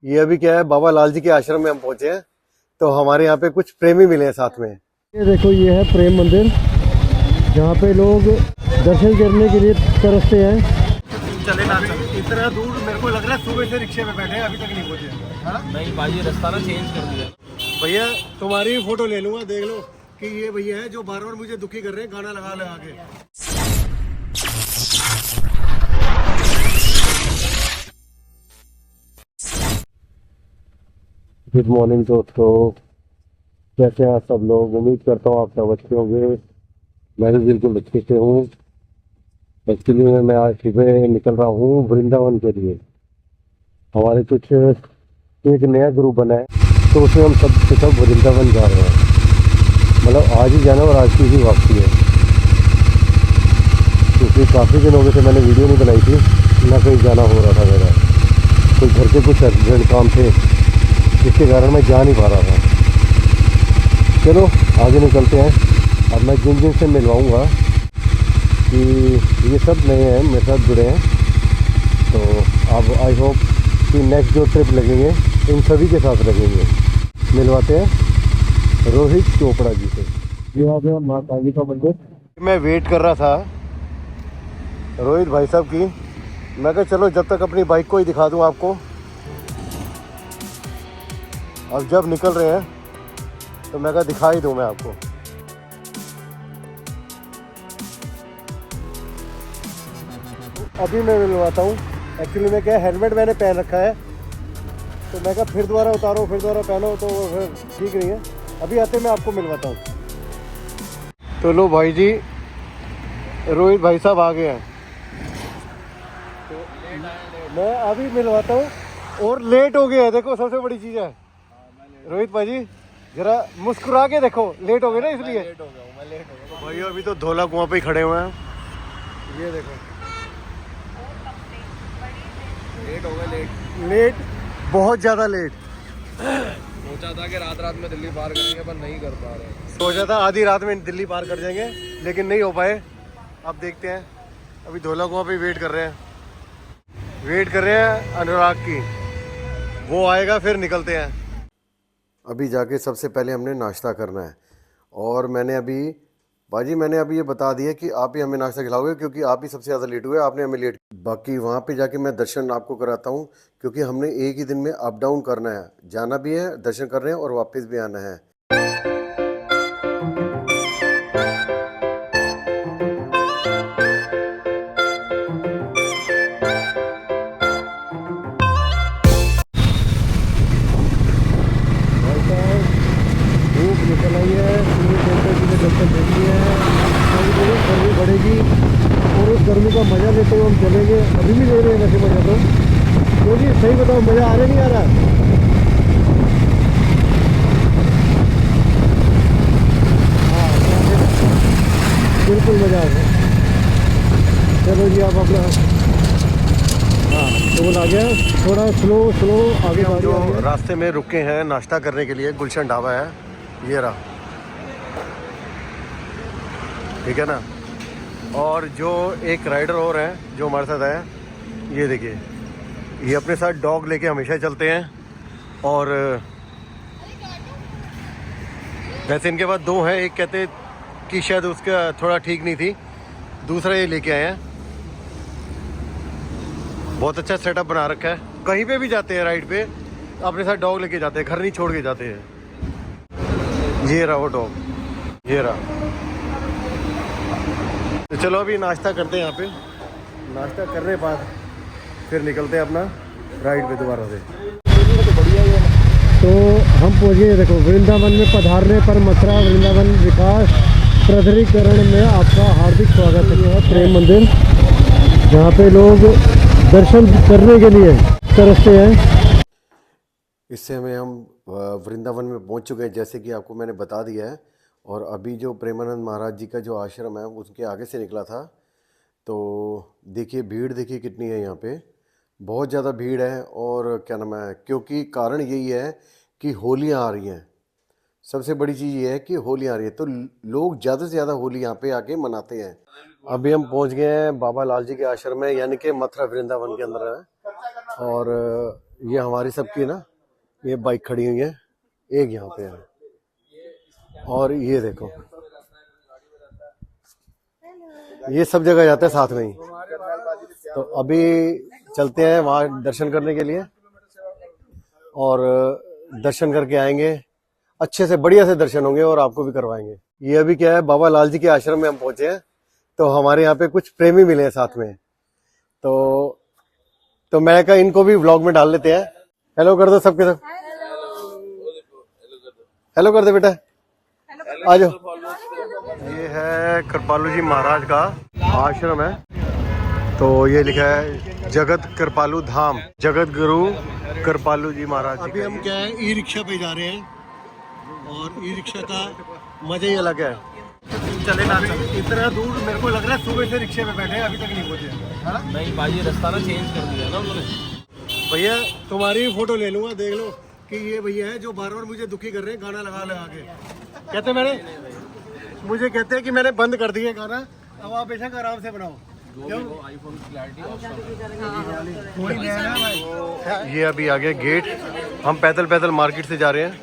ये अभी क्या है, बाबा लाल जी के आश्रम में हम पहुंचे हैं। तो हमारे यहाँ पे कुछ प्रेमी मिले हैं साथ में। ये देखो, ये है प्रेम मंदिर जहाँ पे लोग दर्शन करने के लिए तरसते हैं। चले ना चले इतना दूर, मेरे को लग रहा है सुबह से रिक्शे में बैठे हैं, अभी तक नहीं पहुंचे। नहीं भाई, ये रास्ता ना चेंज कर दिया। भैया तुम्हारी भी फोटो ले लूंगा, देख लो कि ये भैया है जो बार बार मुझे दुखी कर रहे हैं गाना लगा लगा के। गुड मॉर्निंग दोस्तों, कैसे हैं सब लोग। उम्मीद करता हूँ आप सब अच्छे होंगे। मैं भी बिल्कुल अच्छे से हूँ। एक्चुअली मैं आज सुबह निकल रहा हूँ वृंदावन के लिए। हमारे कुछ एक नया ग्रुप बना है, तो उसमें हम सब के सब वृंदावन जा रहे हैं। मतलब आज ही जाना और आज की ही वापसी है। क्योंकि काफ़ी दिन हो गए थे मैंने वीडियो नहीं बनाई थी, ना कहीं जाना हो रहा था मेरा। तो घर के कुछ अर्जेंट काम थे जिसके कारण मैं जा नहीं पा रहा था। चलो आगे निकलते हैं। अब मैं जिन जिन से मिलवाऊँगा कि ये सब नए हैं, मेरे साथ जुड़े हैं। तो अब आई होप कि नेक्स्ट जो ट्रिप लगेंगे इन सभी के साथ लगेंगे। मिलवाते हैं रोहित चोपड़ा जी से। ये यहाँ पे माता जी का मंदिर। मैं वेट कर रहा था रोहित भाई साहब की। मैं कहा चलो जब तक अपनी बाइक को ही दिखा दूं आपको। अब जब निकल रहे हैं तो मैं कहा दिखा ही दूं मैं आपको। अभी मैं मिलवाता हूँ। एक्चुअली मैं क्या, हेलमेट मैंने पहन रखा है, तो मैं कहा फिर दोबारा उतारो फिर दोबारा पहनो, तो फिर ठीक नहीं है। अभी आते मैं आपको मिलवाता हूँ। तो लो भाई जी, रोहित भाई साहब आ गए हैं। तो मैं अभी मिलवाता हूँ और लेट हो गया है। देखो सबसे बड़ी चीज़ है रोहित भाई, जरा मुस्कुरा के देखो। लेट हो गए ना, इसलिए लेट हो गया हूँ, मैं लेट हो गया। तो भाई अभी तो धोला कुआं पे ही खड़े हुए हैं। ये देखो लेट हो गया, लेट, बहुत ज़्यादा लेट। सोचा था कि रात रात में दिल्ली पार करेंगे पर नहीं कर पा रहे। सोचा था आधी रात में दिल्ली पार कर जाएंगे, लेकिन नहीं हो पाए। अब देखते हैं। अभी धोला कुआं पे वेट कर रहे हैं। वेट कर रहे हैं अनुराग की, वो आएगा फिर निकलते हैं। अभी जाके सबसे पहले हमने नाश्ता करना है। और मैंने अभी ये बता दिया कि आप ही हमें नाश्ता खिलाओगे, क्योंकि आप ही सबसे ज़्यादा लेट हुए, आपने हमें लेट। बाकी वहाँ पे जाके मैं दर्शन आपको कराता हूँ, क्योंकि हमने एक ही दिन में अप डाउन करना है। जाना भी है, दर्शन करने हैं और वापस भी आना है। धूप निकल आई है, पूरे देवता जी ने दर्शन दे दिए हैं। गर्मी बढ़ेगी और उस गर्मी का मजा लेते हुए हम चलेंगे। अभी भी ले रहे हैं वैसे मजा तो, क्योंकि सही बताओ मजा आ रहा नहीं आ रहा। हाँ बिल्कुल मजा आ रहा है। चलो जी आप अपना, हाँ तो बोला गया थोड़ा स्लो आगे हम बढ़ जो जाओ। रास्ते में रुके हैं नाश्ता करने के लिए, गुलशन ढाबा है, ये रहा, ठीक है ना। और जो एक राइडर और है जो हमारे साथ आया, ये देखिए, ये अपने साथ डॉग लेके हमेशा चलते हैं। और वैसे इनके पास दो हैं, एक कहते कि शायद उसका थोड़ा ठीक नहीं थी, दूसरा ये लेके आए हैं। बहुत अच्छा सेटअप बना रखा है। कहीं पे भी जाते हैं राइड पे अपने साथ डॉग लेके जाते हैं, घर नहीं छोड़ के जाते हैं। ये रहा वो डॉग, ये रहा। तो चलो अभी नाश्ता करते हैं यहाँ पे। नाश्ता करने के बाद फिर निकलते हैं अपना राइड पे दोबारा से। तो हम पहुँच गए, देखो वृंदावन में पधारने पर मथुरा वृंदावन विकास प्राधिकरण में आपका हार्दिक स्वागत है। प्रेम मंदिर जहाँ पे लोग दर्शन करने के लिए तरसते हैं। इस समय हम वृंदावन में पहुँच चुके हैं, जैसे कि आपको मैंने बता दिया है। और अभी जो प्रेमानंद महाराज जी का जो आश्रम है उसके आगे से निकला था। तो देखिए भीड़ देखिए कितनी है यहाँ पे, बहुत ज़्यादा भीड़ है। और क्या नाम है, क्योंकि कारण यही है कि होलियाँ आ रही हैं। सबसे बड़ी चीज़ ये है कि होली आ रही है, तो लोग ज़्यादा से ज़्यादा होली यहाँ पे आके मनाते हैं। अभी हम पहुँच गए हैं बाबा लाल जी के आश्रम में, यानी कि मथुरा वृंदावन के अंदर है। और ये हमारी सबकी ना, ये बाइक खड़ी हुई है, एक यहाँ पे है और ये देखो ये सब जगह जाते हैं साथ में ही। तो अभी चलते हैं वहाँ दर्शन करने के लिए और दर्शन करके आएंगे, अच्छे से बढ़िया से दर्शन होंगे और आपको भी करवाएंगे। ये अभी क्या है, बाबा लाल जी के आश्रम में हम पहुंचे हैं, तो हमारे यहाँ पे कुछ प्रेमी मिले हैं साथ में, तो मैं कहा इनको भी व्लॉग में डाल लेते हैं। हेलो कर दो सबके सब, हेलो कर दो बेटा, आ जाओ। ये है कृपालू जी महाराज का आश्रम है, तो ये लिखा है जगत कृपालू धाम, जगत गुरु कृपालू जी महाराज। अभी हम क्या है, ई रिक्शा पे जा रहे हैं और ई रिक्शा का मजा ही अलग है। चले ना इतना दूर, मेरे को लग रहा है सुबह से रिक्शे पे बैठे हैं, अभी तक नहीं पहुंचे, है ना? नहीं भाई, ये रास्ता ना चेंज कर दिया ना उन्होंने। भैया तुम्हारी फोटो ले लूंगा, देख लो कि ये भैया है जो बार बार मुझे दुखी कर रहे हैं गाना लगा लगा के। कहते मुझे कहते हैं कि मैंने बंद कर दिया गाना, अब आप बेशक आराम से बनाओ। आईफोन की क्लैरिटी ये अभी आ गया गेट, हम पैदल पैदल मार्केट से जा रहे हैं।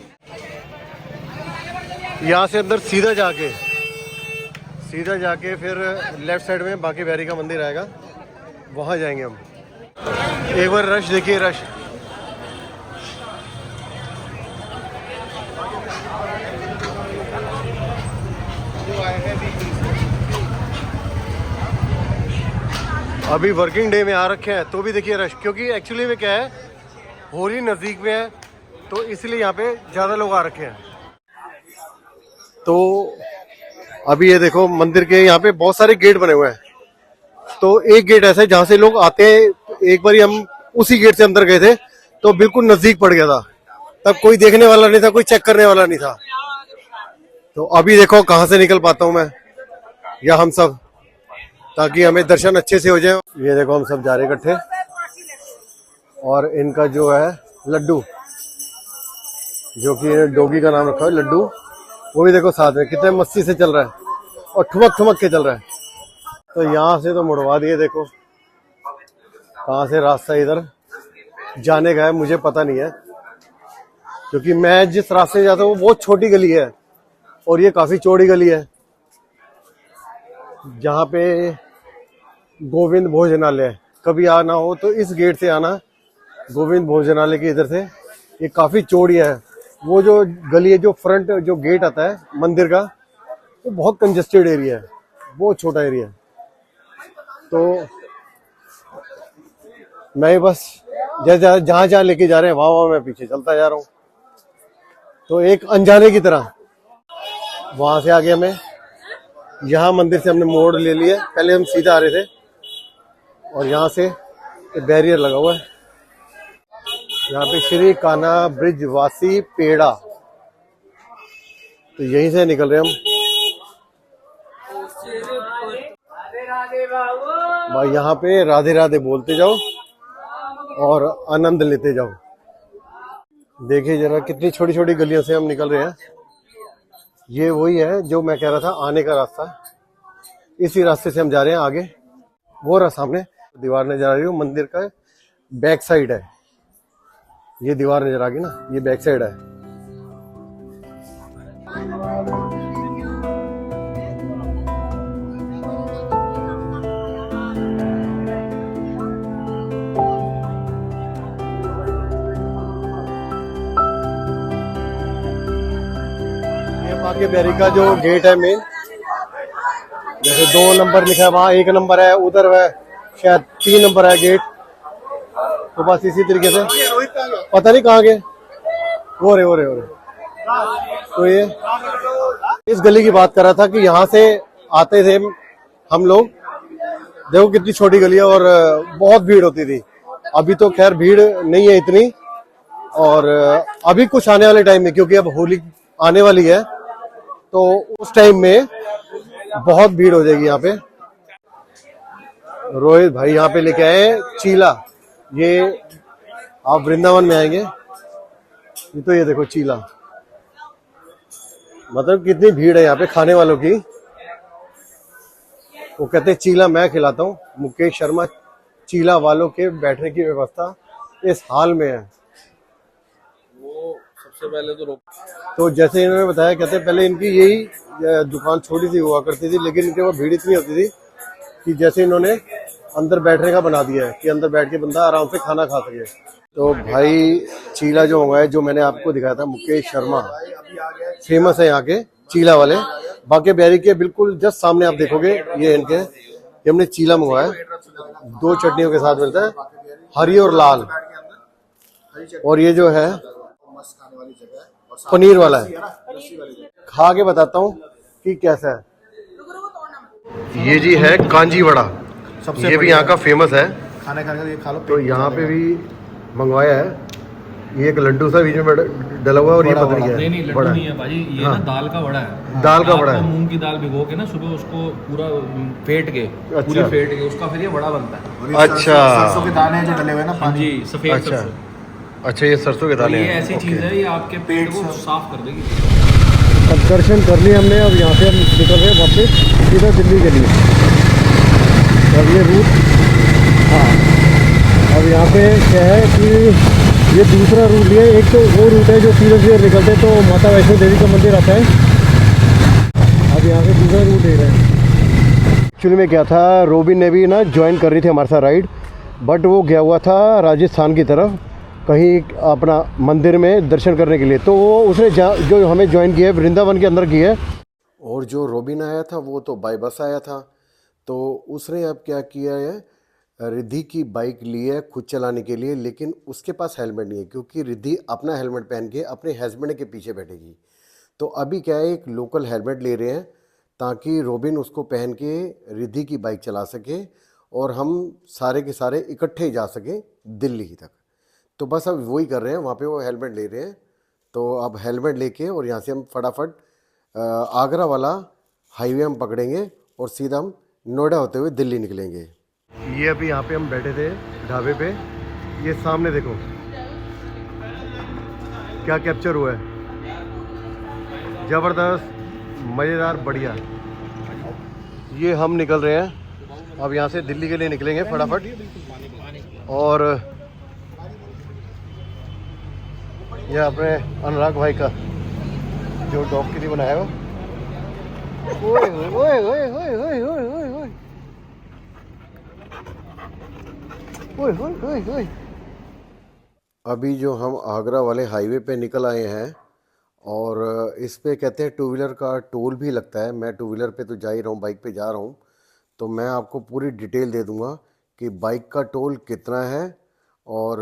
यहाँ से अंदर सीधा जाके फिर लेफ्ट साइड में बांके बिहारी का मंदिर आएगा, वहाँ जाएंगे हम। एक बार रश देखिए, रश अभी वर्किंग डे में आ रखे हैं तो भी देखिए रश, क्योंकि एक्चुअली में क्या है, होली नज़दीक में है तो इसलिए यहाँ पे ज़्यादा लोग आ रखे हैं। तो अभी ये देखो मंदिर के यहाँ पे बहुत सारे गेट बने हुए हैं, तो एक गेट ऐसा है जहाँ से लोग आते हैं। एक बार हम उसी गेट से अंदर गए थे तो बिल्कुल नज़दीक पड़ गया था, तब कोई देखने वाला नहीं था, कोई चेक करने वाला नहीं था। तो अभी देखो कहाँ से निकल पाता हूँ मैं या हम सब, ताकि हमें दर्शन अच्छे से हो जाए। ये देखो हम सब जा रहे इकट्ठे, और इनका जो है लड्डू, जो कि डॉगी का नाम रखा है लड्डू, वो भी देखो साथ में कितने मस्ती से चल रहा है और ठुमक के चल रहा है। तो यहाँ से तो मुड़वा दिए, देखो कहाँ से रास्ता इधर जाने का है मुझे पता नहीं है, क्योंकि मैं जिस रास्ते से जाता हूँ वो बहुत छोटी गली है और ये काफी चौड़ी गली है, जहाँ पे गोविंद भोजनालय। कभी आना हो तो इस गेट से आना, गोविंद भोजनालय के इधर से। ये काफी चौड़ी है, वो जो गली है, जो फ्रंट जो गेट आता है मंदिर का, वो बहुत कंजेस्टेड एरिया है, बहुत छोटा एरिया है। तो मैं बस जहाँ जहाँ लेके जा रहे हैं वहाँ मैं पीछे चलता जा रहा हूँ, तो एक अनजाने की तरह। वहां से आगे हमें यहाँ मंदिर से हमने मोड़ ले लिया, पहले हम सीधा आ रहे थे और यहाँ से बैरियर लगा हुआ है, यहाँ पे श्री कान्हा ब्रिजवासी पेड़ा, तो यहीं से निकल रहे हम भाई। यहाँ पे राधे राधे बोलते जाओ और आनंद लेते जाओ। देखिए जरा कितनी छोटी छोटी गलियों से हम निकल रहे हैं। ये वही है जो मैं कह रहा था, आने का रास्ता, इसी रास्ते से हम जा रहे हैं आगे। वो रहा सामने दीवार नजर आ रही है, मंदिर का बैक साइड है। ये दीवार नजर आ गई ना, ये बैक साइड है। बांके बिहारी का जो गेट है मेन, जैसे 2 नंबर लिखा है वहाँ 1 नंबर है, उधर है शायद 3 नंबर है गेट। तो बस इसी तरीके से पता नहीं कहाँ गए, हो रहे। तो ये इस गली की बात कर रहा था कि यहाँ से आते थे हम लोग। देखो कितनी छोटी गली है और बहुत भीड़ होती थी। अभी तो खैर भीड़ नहीं है इतनी, और अभी कुछ आने वाले टाइम में, क्योंकि अब होली आने वाली है तो उस टाइम में बहुत भीड़ हो जाएगी यहाँ पे। रोहित भाई यहाँ पे लेके आए चीला, ये आप वृंदावन में आएंगे तो ये देखो चीला, मतलब कितनी भीड़ है यहाँ पे खाने वालों की। वो कहते हैं चीला मैं खिलाता हूँ, मुकेश शर्मा चीला वालों के बैठने की व्यवस्था इस हाल में है। वो सबसे पहले तो रोक, तो जैसे इन्होंने बताया, कहते हैं पहले इनकी यही दुकान छोटी सी हुआ करती थी, लेकिन इनके वहाँ भीड़ इतनी होती थी कि जैसे इन्होंने अंदर बैठने का बना दिया है कि अंदर बैठ के बंदा आराम से खाना खा सके। तो भाई चीला जो हुआ है, जो मैंने आपको दिखाया था, मुकेश शर्मा फेमस है यहाँ के चीला वाले, बाकी बिहारी के बिल्कुल जस्ट सामने आप देखोगे ये इनके, ये हमने चीला मंगवाया, 2 चटनियों के साथ मिलता है, हरी और लाल। और ये जो है पनीर वाला है, खा के बताता हूँ कि कैसा है। ये जी है कांजी वड़ा, ये भी यहाँ का फेमस है, खाने खाने ये खा लो। तो यहाँ पे भी मंगवाया है। ये एक लड्डू सा बीच में डला हुआ है और ये पतली है। नहीं लड्डू नहीं है भाजी, ये ना दाल का वड़ा है। दाल का वड़ा है, मूंग की दाल भिगो के ना सुबह उसको पूरा फेंट के, पूरी फेंट के उसका फिर ये वड़ा बनता है। अच्छा, सरसों के दाने जो डले हुए ना पानी, जी सफेद अच्छा सरसों। अच्छा, ये सरसों के दाने ये हैं। ऐसी चीज है, ये आपके पेट को साफ कर देगी। अब दर्शन कर लिए हमने, अब यहाँ से हम निकल रहे हैं वापस सीधा दिल्ली के लिए। अब ये रूट, हाँ अब यहाँ पे क्या है कि ये दूसरा रूट लिया है। एक तो वो रूट है जो सीधे निकलते तो माता वैष्णो देवी का मंदिर आता है, अब यहाँ से दूसरा रूट ले रहे हैं। एक्चुअली में क्या था, रोबिन ने भी ना ज्वाइन कर रही थी हमारे साथ राइड, बट वो गया हुआ था राजस्थान की तरफ कहीं अपना मंदिर में दर्शन करने के लिए, तो वो उसने जो हमें ज्वाइन किया है वृंदावन के अंदर की है। और जो रोबिन आया था वो तो बाय बस आया था, तो उसने अब क्या किया है, रिद्धि की बाइक ली है खुद चलाने के लिए, लेकिन उसके पास हेलमेट नहीं है, क्योंकि रिद्धि अपना हेलमेट पहन के अपने हस्बैंड के पीछे बैठेगी। तो अभी क्या है, एक लोकल हेलमेट ले रहे हैं ताकि रोबिन उसको पहन के रिद्धि की बाइक चला सके और हम सारे के सारे इकट्ठे ही जा सकें दिल्ली तक। तो बस अब वही कर रहे हैं, वहाँ पे वो हेलमेट ले रहे हैं। तो अब हेलमेट लेके और यहाँ से हम फटाफट आगरा वाला हाईवे हम पकड़ेंगे और सीधा हम नोएडा होते हुए दिल्ली निकलेंगे। ये अभी यहाँ पे हम बैठे थे ढाबे पे, ये सामने देखो क्या कैप्चर हुआ है, ज़बरदस्त, मज़ेदार, बढ़िया। ये हम निकल रहे हैं अब यहाँ से दिल्ली के लिए निकलेंगे फटाफट। और ये अपने अनुराग भाई का जो डॉग के लिए बनाया हो, ओए ओए ओए ओए ओए ओए ओए ओए ओए ओए ओए। अभी जो हम आगरा वाले हाईवे पे निकल आए हैं और इस पे कहते हैं 2 व्हीलर का टोल भी लगता है। मैं 2 व्हीलर पे तो जा ही रहा हूँ, बाइक पे जा रहा हूँ, तो मैं आपको पूरी डिटेल दे दूँगा कि बाइक का टोल कितना है और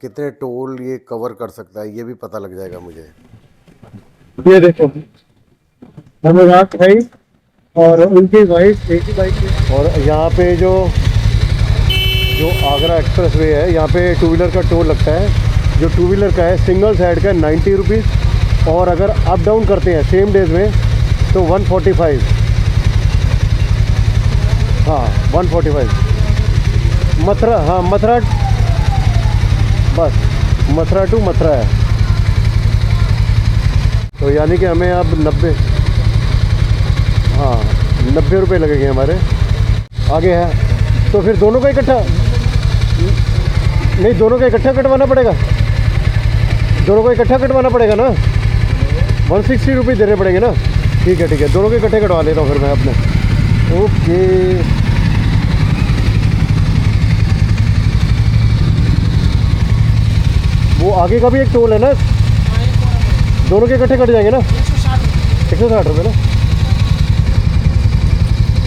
कितने टोल ये कवर कर सकता है, ये भी पता लग जाएगा मुझे। ये देखो अनुराग भाई और उनकी वाइफ एक ही बाइक में। और यहाँ पे जो आगरा एक्सप्रेस वे है, यहाँ पे 2 व्हीलर का टोल लगता है। जो 2 व्हीलर का है सिंगल साइड का 90 रुपीज़, और अगर अप डाउन करते हैं सेम डेज में तो 145। हाँ 145। मथुरा, हाँ मथुरा, बस मथुरा टू मथुरा है। तो यानी कि हमें अब 90, हाँ 90 रुपये लगेंगे हमारे। आगे है तो फिर दोनों का इकट्ठा नहीं, दोनों का इकट्ठा कटवाना पड़ेगा, दोनों को इकट्ठा कटवाना पड़ेगा ना, 160 रुपये देने पड़ेंगे ना। ठीक है ठीक है, दोनों के इकट्ठे कटवा लेता हूँ फिर मैं अपने। ओके वो आगे का भी एक टोल है ना, दोनों के इकट्ठे कट जाएंगे ना, 160 रुपये ना।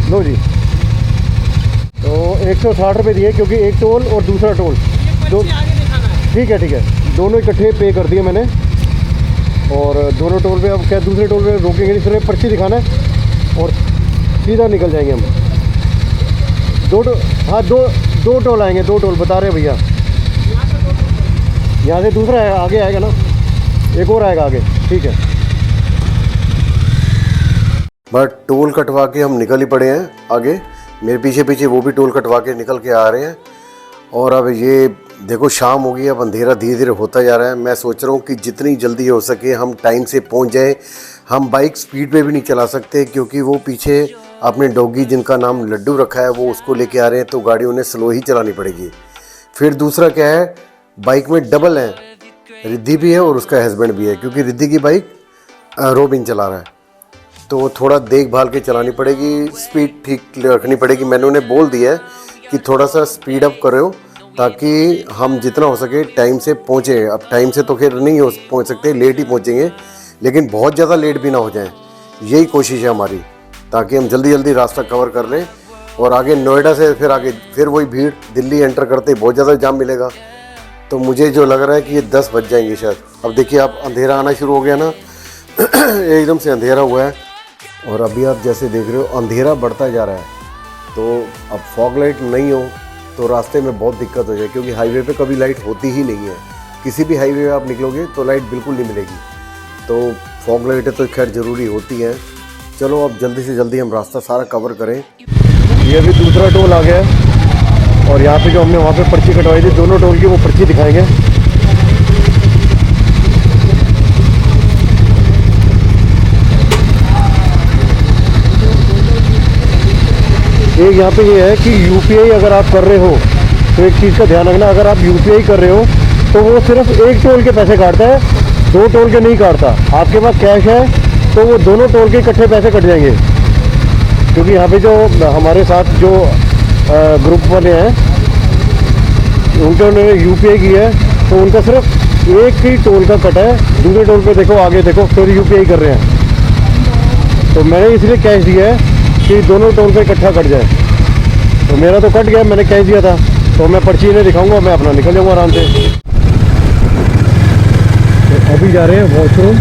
लो जी, तो 160 रुपये दिए, क्योंकि एक टोल और दूसरा टोल दो। ठीक है ठीक है, दोनों इकट्ठे पे कर दिए मैंने। और दोनों टोल पे अब क्या, दूसरे टोल पे रोकेंगे नहीं, सिर्फ पर्ची दिखाना है और सीधा निकल जाएंगे हम। हाँ दो टोल आएंगे, 2 टोल बता रहे हैं भैया। यहाँ से दूसरा है, आगे आएगा ना, एक और आएगा आगे। ठीक है, बट टोल कटवा के हम निकल ही पड़े हैं आगे। मेरे पीछे पीछे वो भी टोल कटवा के निकल के आ रहे हैं। और अब ये देखो शाम हो गई, अब अंधेरा धीरे धीरे होता जा रहा है। मैं सोच रहा हूँ कि जितनी जल्दी हो सके हम टाइम से पहुँच जाए। हम बाइक स्पीड पे भी नहीं चला सकते, क्योंकि वो पीछे अपने डॉगी जिनका नाम लड्डू रखा है वो उसको लेके आ रहे हैं, तो गाड़ी उन्हें स्लो ही चलानी पड़ेगी। फिर दूसरा क्या है, बाइक में डबल हैं, रिद्धि भी है और उसका हस्बैंड भी है, क्योंकि रिद्धि की बाइक रोबिन चला रहा है, तो थोड़ा देखभाल के चलानी पड़ेगी, स्पीड ठीक रखनी पड़ेगी। मैंने उन्हें बोल दिया है कि थोड़ा सा स्पीड अप करो ताकि हम जितना हो सके टाइम से पहुँचें। अब टाइम से तो खैर नहीं पहुँच सकते, लेट ही पहुँचेंगे, लेकिन बहुत ज़्यादा लेट भी ना हो जाए, यही कोशिश है हमारी, ताकि हम जल्दी जल्दी रास्ता कवर कर लें। और आगे नोएडा से फिर वही भीड़, दिल्ली एंटर करते बहुत ज़्यादा जाम मिलेगा। तो मुझे जो लग रहा है कि ये 10 बज जाएंगे शायद। अब देखिए आप, अंधेरा आना शुरू हो गया ना एकदम से अंधेरा हुआ है, और अभी आप जैसे देख रहे हो अंधेरा बढ़ता जा रहा है। तो अब फॉग लाइट नहीं हो तो रास्ते में बहुत दिक्कत हो जाए, क्योंकि हाईवे पे कभी लाइट होती ही नहीं है। किसी भी हाईवे पे आप निकलोगे तो लाइट बिल्कुल नहीं मिलेगी, तो फॉग लाइटें तो खैर ज़रूरी होती हैं। चलो अब जल्दी से जल्दी हम रास्ता सारा कवर करें। ये अभी दूसरा टोल आ गया है, और यहाँ पे जो हमने वहाँ पे पर्ची कटवाई थी, दोनों टोल की वो पर्ची दिखाएंगे। एक यहाँ पे ये है कि यूपीआई अगर आप कर रहे हो तो एक चीज़ का ध्यान रखना, अगर आप यूपीआई कर रहे हो तो वो सिर्फ एक टोल के पैसे काटता है, 2 टोल के नहीं काटता। आपके पास कैश है तो वो दोनों टोल के इकट्ठे पैसे कट जाएंगे, क्योंकि यहाँ पे जो हमारे साथ जो ग्रुप वाले हैं उन्होंने यूपीआई की है, तो उनका सिर्फ एक ही टोल का कट है, दूसरे टोल पे देखो आगे देखो फिर यूपीआई कर रहे हैं। तो मैंने इसलिए कैश दिया है कि दोनों टोल पे इकट्ठा कट जाए। तो मेरा तो कट गया, मैंने कैश दिया था, तो मैं पर्ची इन्हें दिखाऊंगा, मैं अपना निकल जाऊंगा आराम से। तो अभी जा रहे हैं वॉशरूम,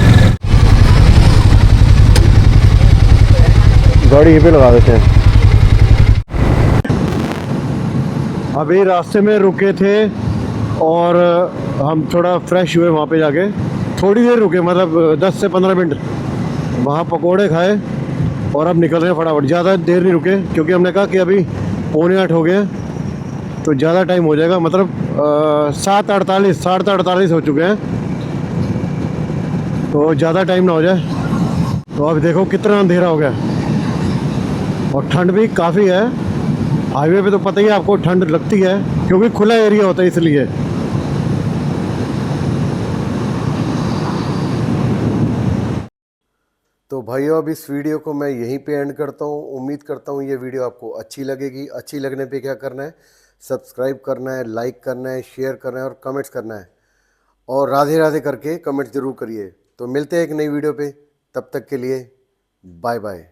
गाड़ी यहीं पे लगा देते हैं। अभी रास्ते में रुके थे और हम थोड़ा फ्रेश हुए, वहाँ पे जाके थोड़ी देर रुके, मतलब 10 से 15 मिनट, वहाँ पकोड़े खाए और अब निकल रहे हैं फटाफट। ज़्यादा देर नहीं रुके, क्योंकि हमने कहा कि अभी 7:45 हो गए तो ज़्यादा टाइम हो जाएगा, मतलब 7:48 7:48 हो चुके हैं, तो ज़्यादा टाइम ना हो जाए। तो अब देखो कितना अंधेरा हो गया, और ठंड भी काफ़ी है। हाईवे पे तो पता ही है आपको, ठंड लगती है क्योंकि खुला एरिया होता है इसलिए। तो भाइयों अब इस वीडियो को मैं यहीं पे एंड करता हूँ। उम्मीद करता हूँ ये वीडियो आपको अच्छी लगेगी। अच्छी लगने पे क्या करना है, सब्सक्राइब करना है, लाइक करना है, शेयर करना है और कमेंट्स करना है, और राधे राधे करके कमेंट्स ज़रूर करिए। तो मिलते हैं एक नई वीडियो पे, तब तक के लिए बाय बाय।